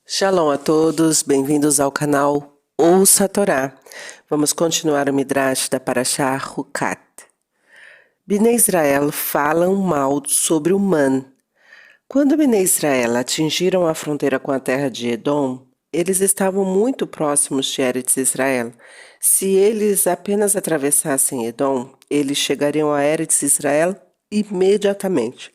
Shalom a todos, bem-vindos ao canal Ouça a Torá. Vamos continuar o Midrash da Parashá Hukat. Bnei Israel falam mal sobre o Man. Quando Bnei Israel atingiram a fronteira com a terra de Edom, eles estavam muito próximos de Eretz Israel. Se eles apenas atravessassem Edom, eles chegariam a Eretz Israel imediatamente.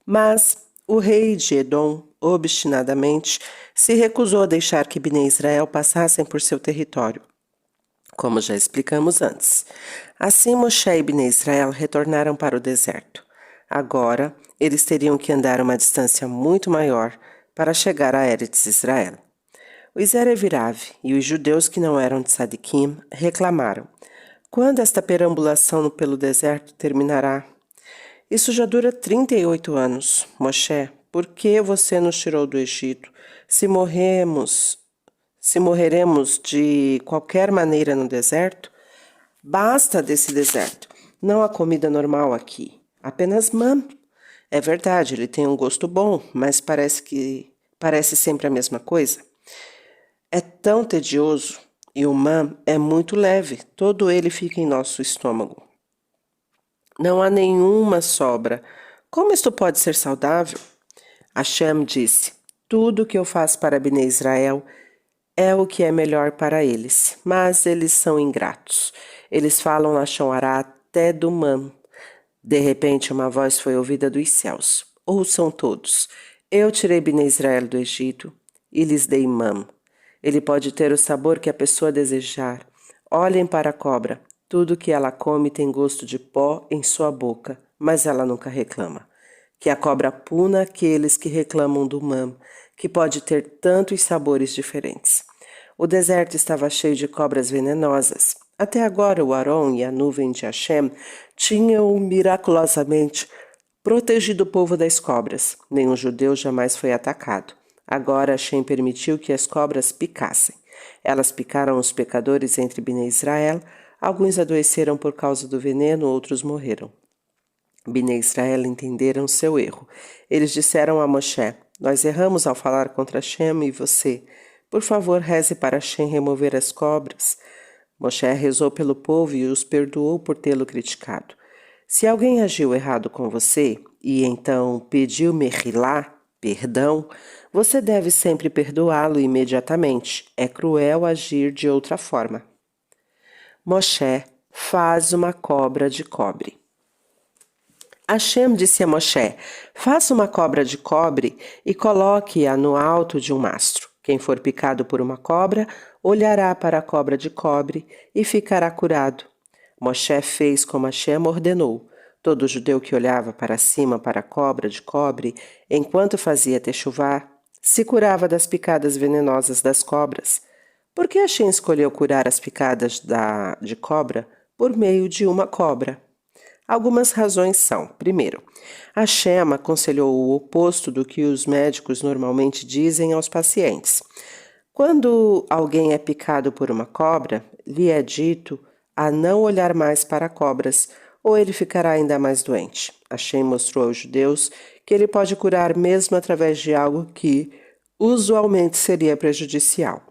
Mas o rei de Edom, obstinadamente, se recusou a deixar que Bnei Israel passassem por seu território, como já explicamos antes. Assim Moshe e Bnei Israel retornaram para o deserto. Agora, eles teriam que andar uma distância muito maior para chegar a Eretz Israel. Os Erevirav e os judeus que não eram de Sadiquim reclamaram: quando esta perambulação pelo deserto terminará? Isso já dura 38 anos. Moshe, por que você nos tirou do Egito? Se morreremos de qualquer maneira no deserto? Basta desse deserto. Não há comida normal aqui. Apenas mam. É verdade, ele tem um gosto bom, mas parece sempre a mesma coisa. É tão tedioso e o mam é muito leve. Todo ele fica em nosso estômago. Não há nenhuma sobra. Como isto pode ser saudável? Hashem disse: tudo o que eu faço para Bnei Israel é o que é melhor para eles, mas eles são ingratos. Eles falam Lashon Hará até do mam. De repente uma voz foi ouvida dos céus: ouçam todos. Eu tirei Bnei Israel do Egito e lhes dei mam. Ele pode ter o sabor que a pessoa desejar. Olhem para a cobra. Tudo que ela come tem gosto de pó em sua boca, mas ela nunca reclama. Que a cobra puna aqueles que reclamam do mam, que pode ter tantos sabores diferentes. O deserto estava cheio de cobras venenosas. Até agora o Aron e a nuvem de Hashem tinham miraculosamente protegido o povo das cobras. Nenhum judeu jamais foi atacado. Agora Hashem permitiu que as cobras picassem. Elas picaram os pecadores entre Bnei Israel. Alguns adoeceram por causa do veneno, outros morreram. Bnei Israel entenderam seu erro. Eles disseram a Moshe: nós erramos ao falar contra Hashem e você. Por favor, reze para Hashem remover as cobras. Moshe rezou pelo povo e os perdoou por tê-lo criticado. Se alguém agiu errado com você e então pediu mehilá, perdão, você deve sempre perdoá-lo imediatamente. É cruel agir de outra forma. Moshe faz uma cobra de cobre. Hashem disse a Moshe: faça uma cobra de cobre e coloque-a no alto de um mastro. Quem for picado por uma cobra, olhará para a cobra de cobre e ficará curado. Moshe fez como Hashem ordenou. Todo judeu que olhava para cima para a cobra de cobre, enquanto fazia techuvá, se curava das picadas venenosas das cobras. Por que Hashem escolheu curar as picadas de cobra por meio de uma cobra? Algumas razões são: primeiro, Hashem aconselhou o oposto do que os médicos normalmente dizem aos pacientes. Quando alguém é picado por uma cobra, lhe é dito a não olhar mais para cobras, ou ele ficará ainda mais doente. Hashem mostrou aos judeus que ele pode curar mesmo através de algo que usualmente seria prejudicial.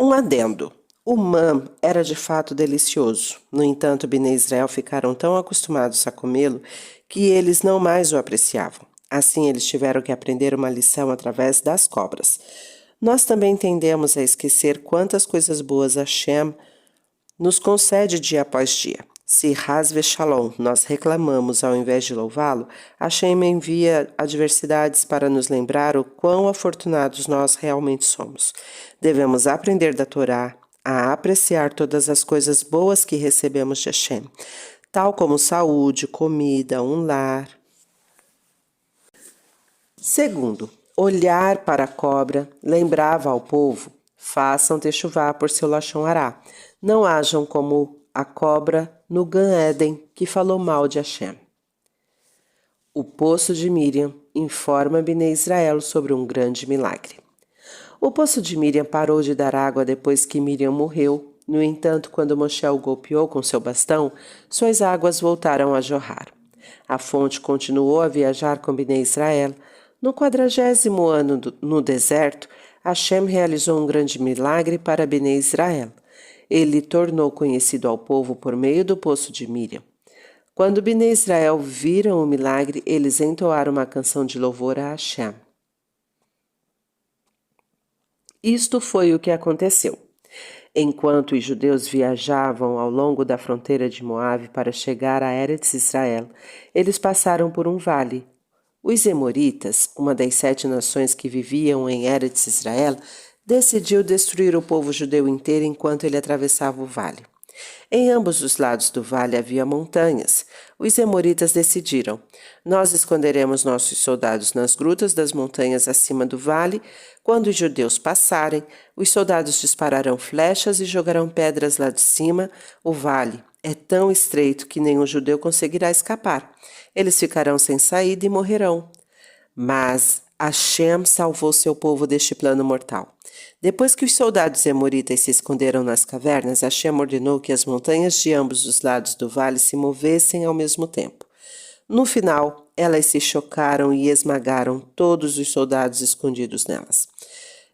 Um adendo. O mam era de fato delicioso. No entanto, Bnei Israel ficaram tão acostumados a comê-lo que eles não mais o apreciavam. Assim, eles tiveram que aprender uma lição através das cobras. Nós também tendemos a esquecer quantas coisas boas Hashem nos concede dia após dia. Se Haz Veshalom nós reclamamos ao invés de louvá-lo, Hashem envia adversidades para nos lembrar o quão afortunados nós realmente somos. Devemos aprender da Torá a apreciar todas as coisas boas que recebemos de Hashem, tal como saúde, comida, um lar. Segundo, olhar para a cobra lembrava ao povo: façam techuvá por seu Lashon Hará. Não hajam como a cobra no Gan Éden que falou mal de Hashem. O poço de Miriam informa Bnei Israel sobre um grande milagre. O poço de Miriam parou de dar água depois que Miriam morreu. No entanto, quando Moshe o golpeou com seu bastão, suas águas voltaram a jorrar. A fonte continuou a viajar com Bnei Israel. No 40º ano no deserto, Hashem realizou um grande milagre para Bnei Israel. Ele tornou conhecido ao povo por meio do poço de Miriam. Quando Bnei Israel viram o milagre, eles entoaram uma canção de louvor a Hashem. Isto foi o que aconteceu. Enquanto os judeus viajavam ao longo da fronteira de Moabe para chegar a Eretz Israel, eles passaram por um vale. Os Emoritas, uma das 7 nações que viviam em Eretz Israel, decidiu destruir o povo judeu inteiro enquanto ele atravessava o vale. Em ambos os lados do vale havia montanhas. Os Emoritas decidiram: nós esconderemos nossos soldados nas grutas das montanhas acima do vale. Quando os judeus passarem, os soldados dispararão flechas e jogarão pedras lá de cima. O vale é tão estreito que nenhum judeu conseguirá escapar. Eles ficarão sem saída e morrerão. Mas Hashem salvou seu povo deste plano mortal. Depois que os soldados emoritas se esconderam nas cavernas, Hashem ordenou que as montanhas de ambos os lados do vale se movessem ao mesmo tempo. No final, elas se chocaram e esmagaram todos os soldados escondidos nelas.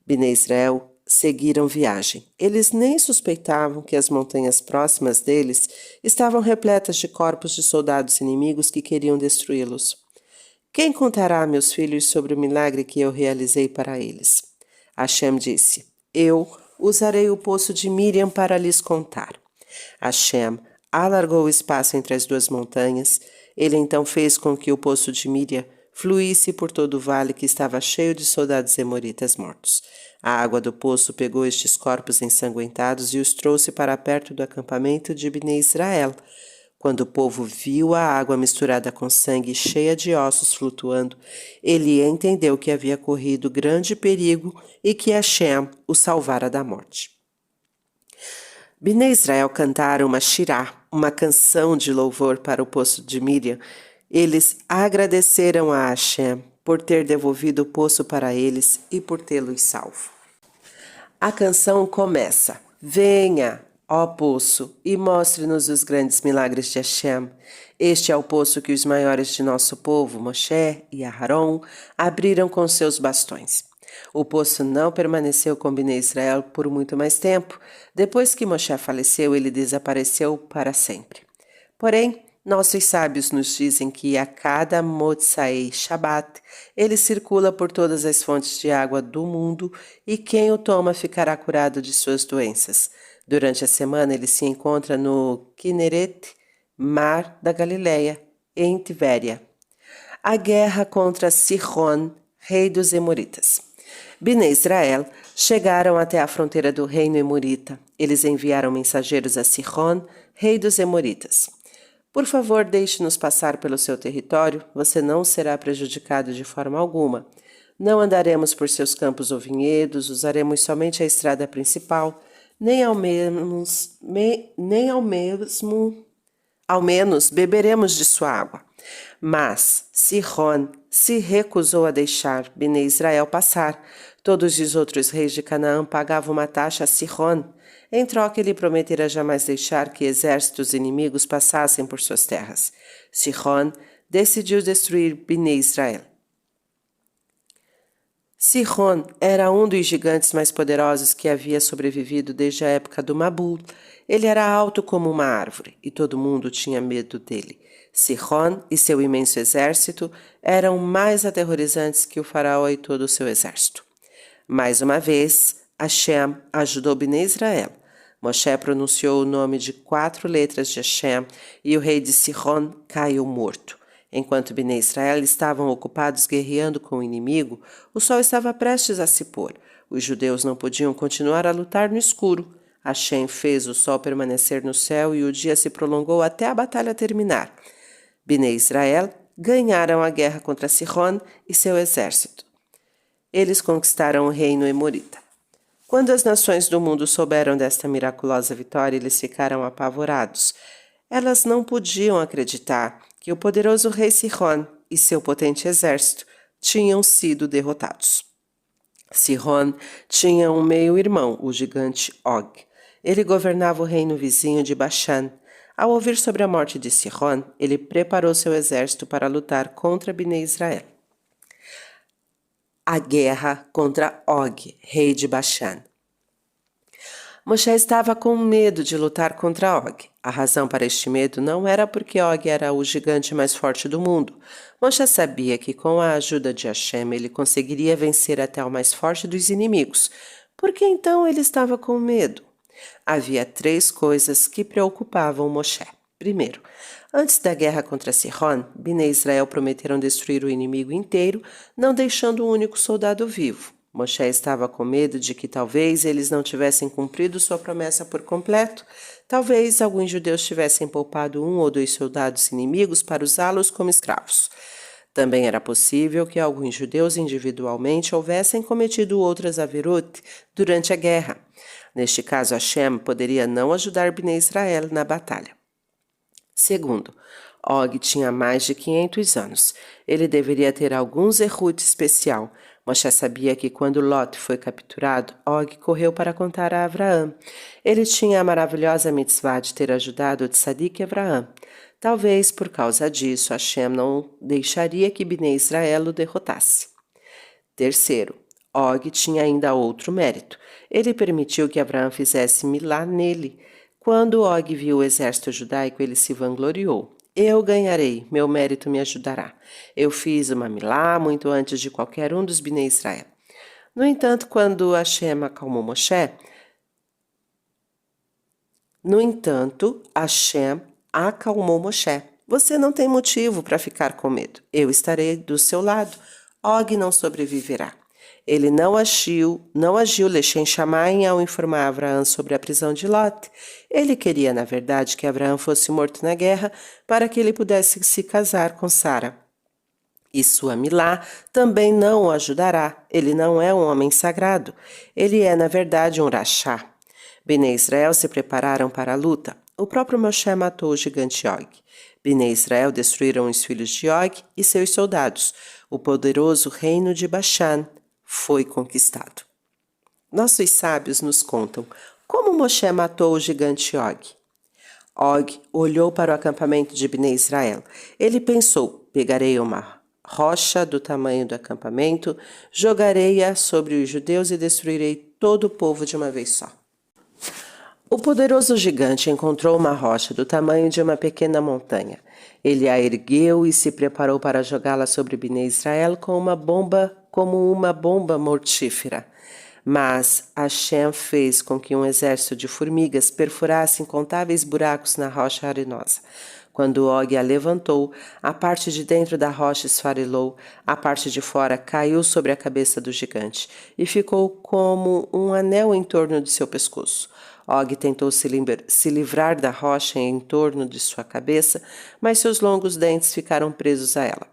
Bnei Israel seguiram viagem. Eles nem suspeitavam que as montanhas próximas deles estavam repletas de corpos de soldados inimigos que queriam destruí-los. Quem contará a meus filhos sobre o milagre que eu realizei para eles? Hashem disse: eu usarei o poço de Miriam para lhes contar. Hashem alargou o espaço entre as duas montanhas. Ele então fez com que o poço de Miriam fluísse por todo o vale que estava cheio de soldados emoritas mortos. A água do poço pegou estes corpos ensanguentados e os trouxe para perto do acampamento de Bnei Israel. Quando o povo viu a água misturada com sangue cheia de ossos flutuando, ele entendeu que havia corrido grande perigo e que Hashem o salvara da morte. Bnei Israel cantaram uma shirá, uma canção de louvor para o poço de Miriam. Eles agradeceram a Hashem por ter devolvido o poço para eles e por tê-los salvo. A canção começa: venha, ó poço, e mostre-nos os grandes milagres de Hashem. Este é o poço que os maiores de nosso povo, Moshe e Aharon, abriram com seus bastões. O poço não permaneceu com Bnei Israel por muito mais tempo. Depois que Moshe faleceu, ele desapareceu para sempre. Porém, nossos sábios nos dizem que a cada Motzai Shabbat ele circula por todas as fontes de água do mundo e quem o toma ficará curado de suas doenças. Durante a semana ele se encontra no Kinneret, mar da Galileia, em Tivéria. A guerra contra Sihon, rei dos Emoritas. Bnei Israel chegaram até a fronteira do reino Emorita. Eles enviaram mensageiros a Sihon, rei dos Emoritas. Por favor, deixe-nos passar pelo seu território, você não será prejudicado de forma alguma. Não andaremos por seus campos ou vinhedos, usaremos somente a estrada principal, ao menos beberemos de sua água. Mas Sihon se recusou a deixar Bnei Israel passar. Todos os outros reis de Canaã pagavam uma taxa a Sihon. Em troca, ele prometera jamais deixar que exércitos inimigos passassem por suas terras. Sihon decidiu destruir Bnei Israel. Sihon era um dos gigantes mais poderosos que havia sobrevivido desde a época do Mabul. Ele era alto como uma árvore e todo mundo tinha medo dele. Sihon e seu imenso exército eram mais aterrorizantes que o faraó e todo o seu exército. Mais uma vez, Hashem ajudou Bnei Israel. Moshe pronunciou o nome de 4 letras de Hashem e o rei de Sihon caiu morto. Enquanto Bnei Israel estavam ocupados guerreando com o inimigo, o sol estava prestes a se pôr. Os judeus não podiam continuar a lutar no escuro. Hashem fez o sol permanecer no céu e o dia se prolongou até a batalha terminar. Bnei Israel ganharam a guerra contra Sihon e seu exército. Eles conquistaram o reino Emorita. Quando as nações do mundo souberam desta miraculosa vitória, eles ficaram apavorados. Elas não podiam acreditar que o poderoso rei Sihon e seu potente exército tinham sido derrotados. Sihon tinha um meio-irmão, o gigante Og. Ele governava o reino vizinho de Bashan. Ao ouvir sobre a morte de Sihon, ele preparou seu exército para lutar contra Bnei Israel. a guerra contra Og, rei de Bashan. Moshe estava com medo de lutar contra Og. A razão para este medo não era porque Og era o gigante mais forte do mundo. Moshe sabia que com a ajuda de Hashem ele conseguiria vencer até o mais forte dos inimigos. Por que então ele estava com medo? Havia 3 coisas que preocupavam Moshe. Primeiro, antes da guerra contra Sihon, Bnei Israel prometeram destruir o inimigo inteiro, não deixando um único soldado vivo. Moshe estava com medo de que talvez eles não tivessem cumprido sua promessa por completo. Talvez alguns judeus tivessem poupado 1 ou 2 soldados inimigos para usá-los como escravos. Também era possível que alguns judeus individualmente houvessem cometido outras averot durante a guerra. Neste caso, Hashem poderia não ajudar Bnei Israel na batalha. Segundo, Og tinha mais de 500 anos. Ele deveria ter algum zerut especial. Moshe sabia que quando Lot foi capturado, Og correu para contar a Abraão. Ele tinha a maravilhosa mitzvah de ter ajudado o tzadik Abraão. Talvez por causa disso, Hashem não deixaria que Bnei Israel o derrotasse. Terceiro, Og tinha ainda outro mérito. Ele permitiu que Abraão fizesse milá nele. Quando Og viu o exército judaico, ele se vangloriou. Eu ganharei, meu mérito me ajudará. Eu fiz uma milá muito antes de qualquer um dos Bnei Israel. No entanto, quando Hashem acalmou Moshe, Você não tem motivo para ficar com medo. Eu estarei do seu lado. Og não sobreviverá. Ele não agiu Lechem Shamayim ao informar Abraão sobre a prisão de Lot. Ele queria, na verdade, que Abraão fosse morto na guerra para que ele pudesse se casar com Sara. E sua milá também não o ajudará. Ele não é um homem sagrado. Ele é, na verdade, um rachá. Bnei Israel se prepararam para a luta. O próprio Moshe matou o gigante Og. Bnei Israel destruíram os filhos de Og e seus soldados. O poderoso reino de Bashan foi conquistado. Nossos sábios nos contam como Moshe matou o gigante Og. Og olhou para o acampamento de Bnei Israel. Ele pensou, pegarei uma rocha do tamanho do acampamento, jogarei-a sobre os judeus e destruirei todo o povo de uma vez só. O poderoso gigante encontrou uma rocha do tamanho de uma pequena montanha. Ele a ergueu e se preparou para jogá-la sobre Bnei Israel como uma bomba mortífera. Mas Hashem fez com que um exército de formigas perfurasse incontáveis buracos na rocha arenosa. Quando Og a levantou, a parte de dentro da rocha esfarelou, a parte de fora caiu sobre a cabeça do gigante e ficou como um anel em torno de seu pescoço. Og tentou se livrar da rocha em torno de sua cabeça, mas seus longos dentes ficaram presos a ela.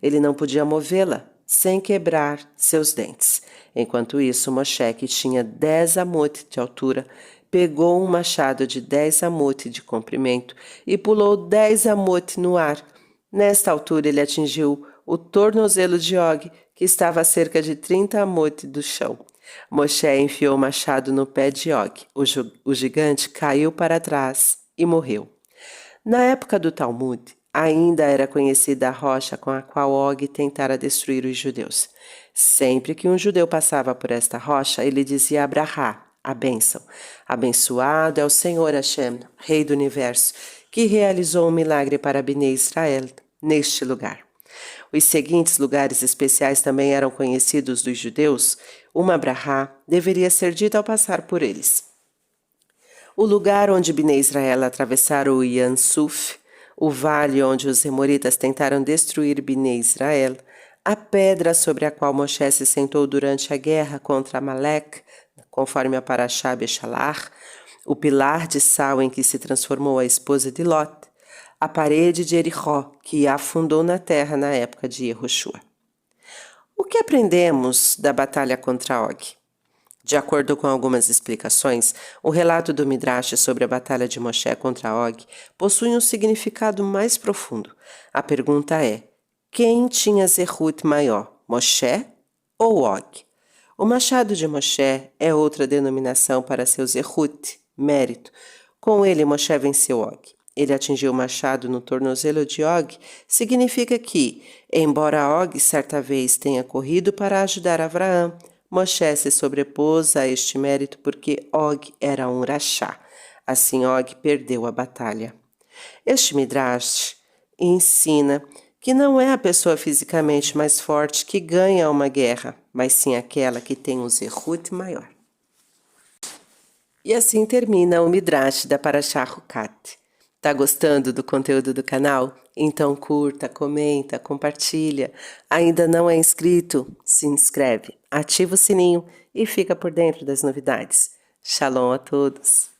Ele não podia movê-la sem quebrar seus dentes. Enquanto isso, Moshe, que tinha 10 amot de altura, pegou um machado de 10 amot de comprimento e pulou 10 amot no ar. Nesta altura, ele atingiu o tornozelo de Og, que estava a cerca de 30 amot do chão. Moshe enfiou o machado no pé de Og. O gigante caiu para trás e morreu. Na época do Talmud, ainda era conhecida a rocha com a qual Og tentara destruir os judeus. Sempre que um judeu passava por esta rocha, ele dizia Abrahá, a bênção. Abençoado é o Senhor Hashem, Rei do Universo, que realizou um milagre para Bnei Israel neste lugar. Os seguintes lugares especiais também eram conhecidos dos judeus. Uma brahá deveria ser dita ao passar por eles. O lugar onde Bnei Israel atravessaram o Yan Suf, o vale onde os Emoritas tentaram destruir Bnei Israel, a pedra sobre a qual Moshe se sentou durante a guerra contra Amalek, conforme a Parashá Beshalach, o pilar de sal em que se transformou a esposa de Lot, a parede de Jericó, que afundou na terra na época de Yehoshua. O que aprendemos da batalha contra Og? De acordo com algumas explicações, o relato do Midrash sobre a batalha de Moshe contra Og possui um significado mais profundo. A pergunta é, quem tinha zerut maior, Moshe ou Og? O machado de Moshe é outra denominação para seu zerut, mérito. Com ele, Moshe venceu Og. ele atingiu o machado no tornozelo de Og, significa que, embora Og certa vez tenha corrido para ajudar Abraão, Moshe se sobrepôs a este mérito porque Og era um rachá. Assim Og perdeu a batalha. Este Midrash ensina que não é a pessoa fisicamente mais forte que ganha uma guerra, mas sim aquela que tem um zehut maior. E assim termina o Midrash da Parashá Hukat. Tá gostando do conteúdo do canal? Então curta, comenta, compartilha. Ainda não é inscrito? Se inscreve, ativa o sininho e fica por dentro das novidades. Shalom a todos!